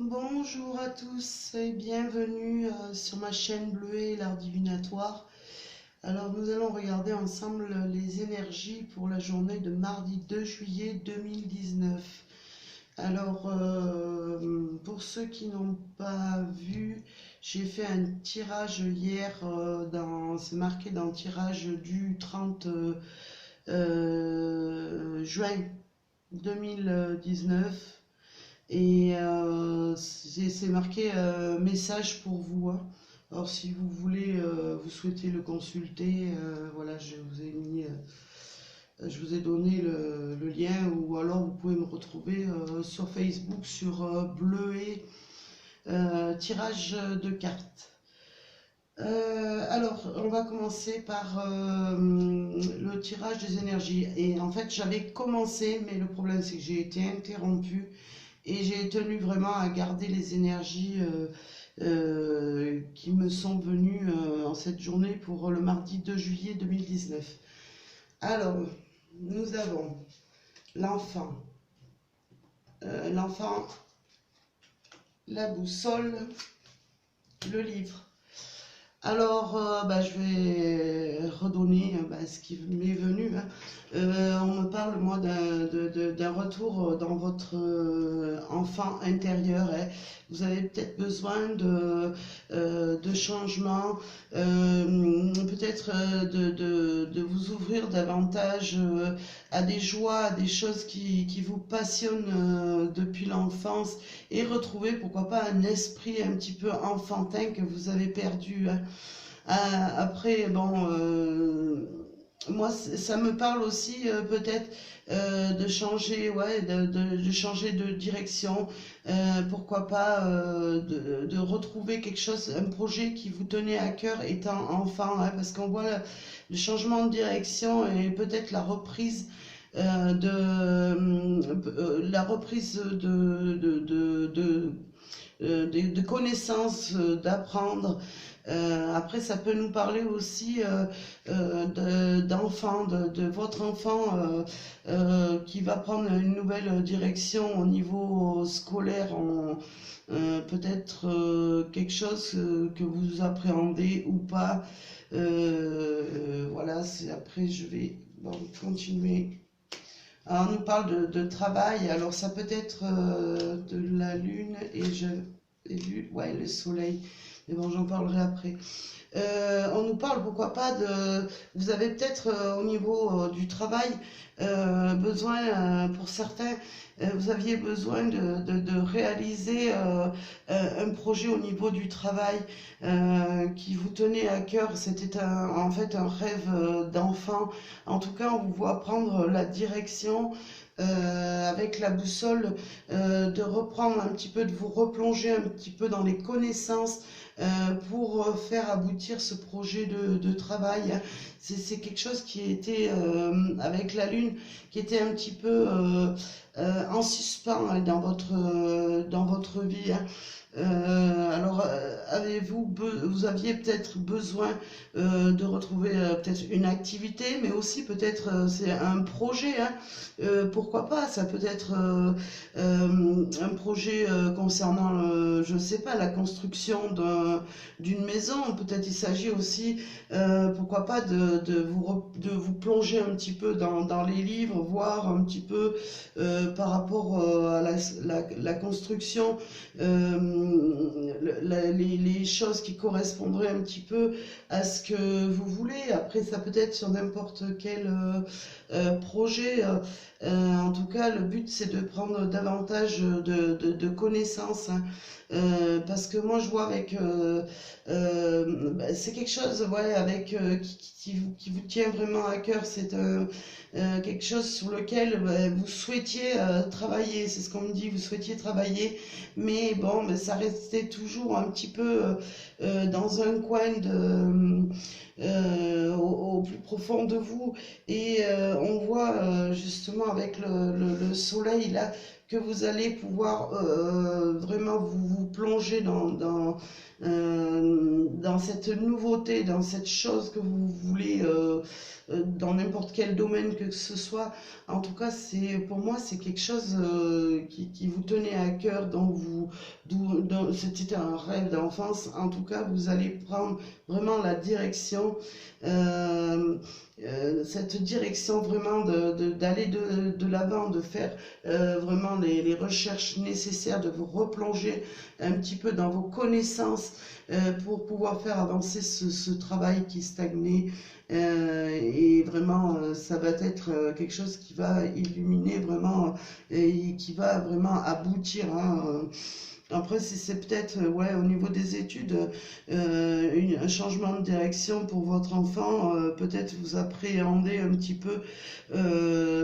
Bonjour à tous et bienvenue sur ma chaîne Bleuet, l'art divinatoire. Alors nous allons regarder ensemble les énergies pour la journée de mardi 2 juillet 2019. Alors pour ceux qui n'ont pas vu, j'ai fait un tirage hier, c'est marqué dans le tirage du 30 juin 2019. Et c'est marqué message pour vous, hein. Alors si vous voulez, vous souhaitez le consulter, voilà, je vous ai donné le lien, ou alors vous pouvez me retrouver sur Facebook sur Bleuet tirage de cartes. Alors, on va commencer par le tirage des énergies. Et en fait, j'avais commencé, mais le problème c'est que j'ai été interrompue. Et j'ai tenu vraiment à garder les énergies qui me sont venues en cette journée pour le mardi 2 juillet 2019. Alors, nous avons l'enfant, la boussole, le livre. Alors, je vais redonner ce qui m'est venu, hein. On me parle, moi, d'un retour dans votre enfant intérieur, hein. Vous avez peut-être besoin de changements, peut-être de vous ouvrir davantage à des joies, à des choses qui vous passionnent depuis l'enfance, et retrouver, pourquoi pas, un esprit un petit peu enfantin que vous avez perdu, hein. Après, bon, moi, ça me parle aussi peut-être de changer, ouais, de changer de direction. Pourquoi pas de retrouver quelque chose, un projet qui vous tenait à cœur étant enfant, hein, parce qu'on voit le changement de direction et peut-être la reprise de connaissances, d'apprendre. Après, ça peut nous parler aussi d'enfant, de votre enfant qui va prendre une nouvelle direction au niveau scolaire, peut-être quelque chose que vous appréhendez ou pas. Voilà, après je vais continuer. Alors, on nous parle de travail, alors ça peut être de la lune, et j'ai vu, ouais, le soleil, mais bon, j'en parlerai après. On nous parle, pourquoi pas, vous avez peut-être au niveau du travail besoin, pour certains, vous aviez besoin de réaliser un projet au niveau du travail qui vous tenait à cœur. C'était en fait un rêve d'enfant. En tout cas, on vous voit prendre la direction avec la boussole, de reprendre un petit peu, de vous replonger un petit peu dans les connaissances pour faire aboutir ce projet de travail. C'est quelque chose qui était, avec la lune, qui était un petit peu en suspens, hein, dans votre vie, hein. Alors, vous aviez peut-être besoin de retrouver peut-être une activité, mais aussi peut-être c'est un projet, hein. Pourquoi pas, ça peut être un projet concernant, je sais pas, la construction d'une maison. Peut-être il s'agit aussi, pourquoi pas, de vous plonger un petit peu dans les livres, voir un petit peu par rapport à la construction, les choses qui correspondraient un petit peu à ce que vous voulez. Après, ça peut être sur n'importe quel projet. En tout cas, le but, c'est de prendre davantage de connaissances, hein. Parce que moi, je vois avec... c'est quelque chose, ouais, avec, qui vous tient vraiment à cœur. C'est quelque chose sur lequel vous souhaitiez travailler. C'est ce qu'on me dit, vous souhaitiez travailler. Mais bon, ça restait toujours un petit peu dans un coin au plus profond de vous. Et on voit justement avec le soleil là, que vous allez pouvoir vraiment vous plonger dans cette nouveauté, dans cette chose que vous voulez, dans n'importe quel domaine que ce soit. En tout cas, pour moi, c'est quelque chose qui vous tenait à cœur, c'était un rêve d'enfance. En tout cas, vous allez prendre vraiment la direction, cette direction vraiment d'aller de l'avant, de faire vraiment les recherches nécessaires, de vous replonger un petit peu dans vos connaissances pour pouvoir faire avancer ce travail qui stagnait. Et vraiment, ça va être quelque chose qui va illuminer vraiment et qui va vraiment aboutir, hein. Après, c'est peut-être ouais, au niveau des études, un changement de direction pour votre enfant. Peut-être vous appréhendez un petit peu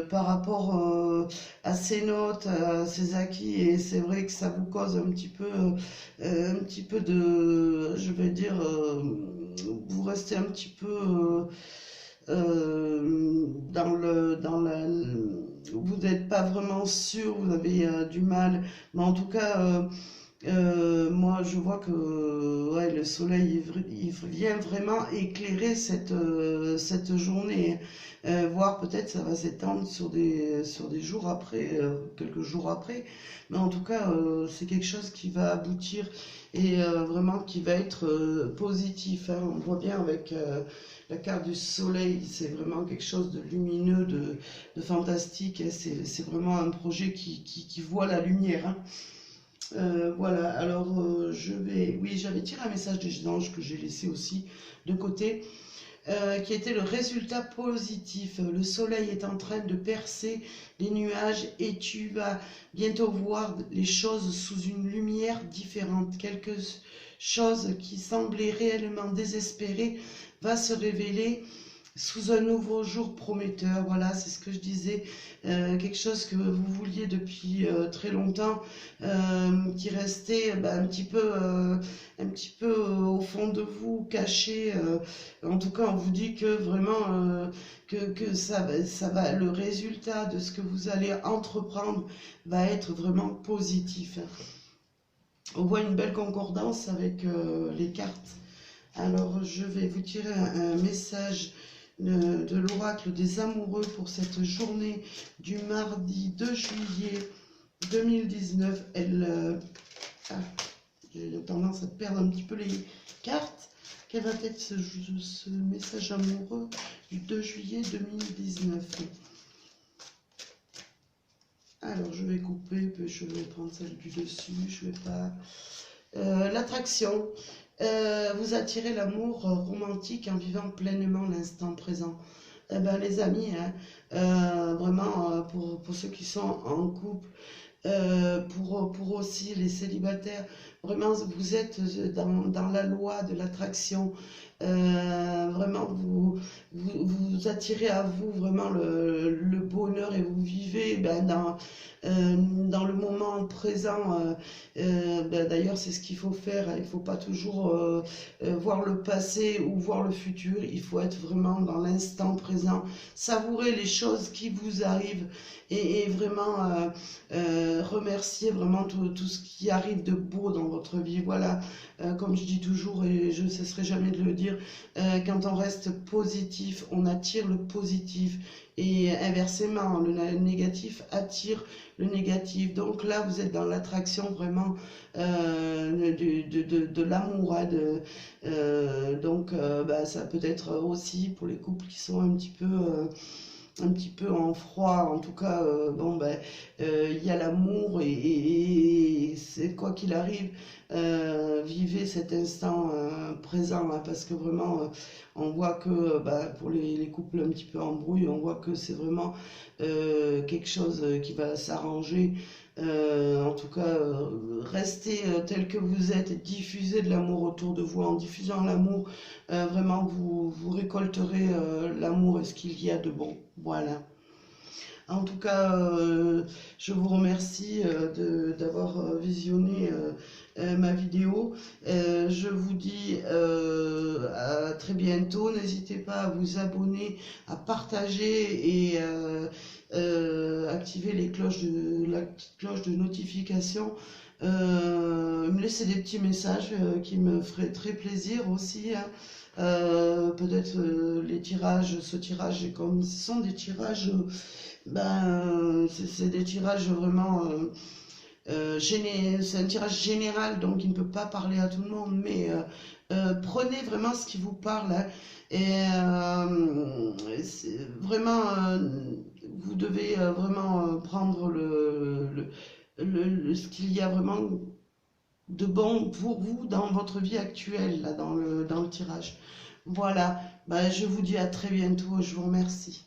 par rapport à ses notes, à ses acquis, et c'est vrai que ça vous cause un petit peu de, je vais dire, vous restez un petit peu vous n'êtes pas vraiment sûr, vous avez du mal, mais en tout cas, moi je vois que ouais, le soleil il vient vraiment éclairer cette journée, voire peut-être ça va s'étendre sur des jours après, quelques jours après, mais en tout cas c'est quelque chose qui va aboutir et vraiment qui va être positif, hein. On voit bien avec la carte du soleil, c'est vraiment quelque chose de lumineux, de fantastique, hein. C'est vraiment un projet qui voit la lumière, hein. Voilà, alors oui, j'avais tiré un message des anges que j'ai laissé aussi de côté, qui était le résultat positif. Le soleil est en train de percer les nuages et tu vas bientôt voir les choses sous une lumière différente. Quelque chose qui semblait réellement désespéré va se révéler sous un nouveau jour prometteur. Voilà, c'est ce que je disais, quelque chose que vous vouliez depuis très longtemps, qui restait un petit peu au fond de vous, caché. En tout cas, on vous dit que vraiment que ça va, le résultat de ce que vous allez entreprendre va être vraiment positif. On voit une belle concordance avec les cartes. Alors, je vais vous tirer un message de l'oracle des amoureux pour cette journée du mardi 2 juillet 2019. J'ai tendance à perdre un petit peu les cartes. Quel va être ce message amoureux du 2 juillet 2019? Alors, je vais couper, puis je vais prendre celle du dessus. Je vais pas... l'attraction. Vous attirez l'amour romantique en vivant pleinement l'instant présent. Eh ben, les amis, hein, vraiment, pour ceux qui sont en couple, pour aussi les célibataires, vraiment, vous êtes dans la loi de l'attraction. Vraiment, vous attirez à vous vraiment le bonheur et vous vivez dans le moment présent. D'ailleurs, c'est ce qu'il faut faire. Il ne faut pas toujours voir le passé ou voir le futur. Il faut être vraiment dans l'instant présent, savourer les choses qui vous arrivent et vraiment remercier vraiment tout ce qui arrive de beau dans votre vie. Voilà, comme je dis toujours et je ne cesserai jamais de le dire, quand on reste positif, on attire le positif et inversement, le négatif attire le négatif. Donc là, vous êtes dans l'attraction vraiment de l'amour, hein, donc ça peut être aussi pour les couples qui sont un petit peu en froid. En tout cas, il y a l'amour et c'est quoi qu'il arrive, vivez cet instant présent, hein, parce que vraiment on voit que pour les couples un petit peu en brouille, on voit que c'est vraiment quelque chose qui va s'arranger. En tout cas, restez tel que vous êtes, diffusez de l'amour autour de vous. En diffusant l'amour, vraiment vous récolterez l'amour et ce qu'il y a de bon. Voilà. En tout cas, je vous remercie d'avoir visionné ma vidéo. Je vous dis à très bientôt. N'hésitez pas à vous abonner, à partager et activer la petite cloche de notification. Me laisser des petits messages qui me feraient très plaisir aussi, hein. Peut-être les tirages, ce tirage, comme ce sont des tirages, c'est des tirages vraiment, c'est un tirage général, donc il ne peut pas parler à tout le monde, mais prenez vraiment ce qui vous parle, hein, et vraiment, vous devez vraiment prendre ce qu'il y a vraiment de bon pour vous dans votre vie actuelle, là, dans le tirage. Voilà, je vous dis à très bientôt, je vous remercie.